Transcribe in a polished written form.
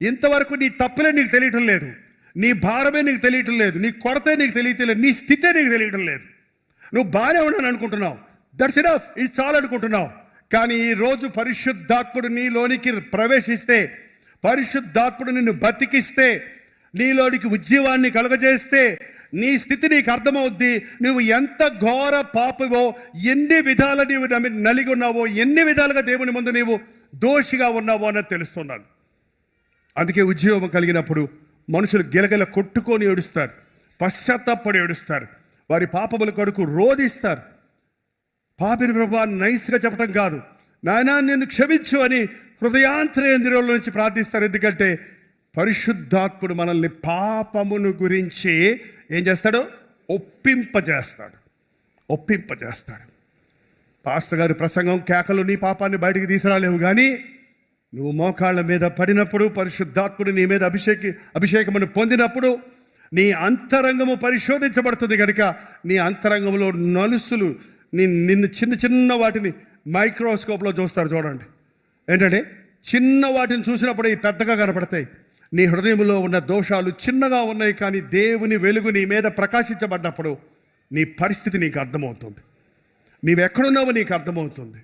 ఇంతవరకు నీ తప్పులే నీకు తెలియటం లేదు, నీ భారమే నీకు తెలియటం లేదు, నీ కొరతే నీకు తెలియట్లేదు, నీ స్థితే నీకు తెలియటం లేదు. నువ్వు బాగానే ఉన్నాను అనుకుంటున్నావు, దట్స్ ఇనఫ్, ఇది చాలు అనుకుంటున్నావు. కానీ ఈరోజు పరిశుద్ధాత్ముడు నీలోనికి ప్రవేశిస్తే, పరిశుద్ధాత్ముడు నిన్ను బతికిస్తే, నీలోనికి ఉజ్జీవాన్ని కలుగజేస్తే నీ స్థితి నీకు అర్థమవుద్ది. నువ్వు ఎంత ఘోర పాపవో, ఎన్ని విధాల నీవు నలిగి ఉన్నావో, ఎన్ని విధాలుగా దేవుని ముందు నీవు దోషిగా ఉన్నావో అన్నది తెలుస్తున్నాను. అందుకే ఉద్యోగం కలిగినప్పుడు మనుషులు గిలగిల కొట్టుకొని ఏడుస్తారు, పశ్చాత్తాపడి ఏడుస్తారు, వారి పాపముల కొరకు రోధిస్తారు. పాపిని ప్రభువా నైస్గా చెప్పడం కాదు, నాయనా నిన్ను క్షమించు అని హృదయాంతరేంద్రియంలో నుంచి ప్రార్థిస్తారు. ఎందుకంటే పరిశుద్ధాత్ముడు మనల్ని పాపమును గురించి ఏం చేస్తాడు? ఒప్పింపజేస్తాడు. పాస్టర్ గారి ప్రసంగం కేకలు నీ పాపాన్ని బయటికి తీసుకురాలేవు, కానీ నువ్వు మోకాళ్ళ మీద పడినప్పుడు, పరిశుద్ధాత్ముడు నీ మీద అభిషేకమును పొందినప్పుడు నీ అంతరంగము పరిశోధించబడుతుంది. కనుక నీ అంతరంగంలో నలుసులు నిన్ను చిన్న చిన్న వాటిని మైక్రోస్కోప్లో చూస్తారు. చూడండి, ఏంటంటే చిన్న వాటిని చూసినప్పుడు ఈ పెద్దగా కనపడతాయి. నీ హృదయంలో ఉన్న దోషాలు చిన్నగా ఉన్నాయి, కానీ దేవుని వెలుగు నీ మీద ప్రకాశించబడ్డప్పుడు నీ పరిస్థితి నీకు అర్థమవుతుంది, నీవెక్కడున్నావో నీకు అర్థమవుతుంది.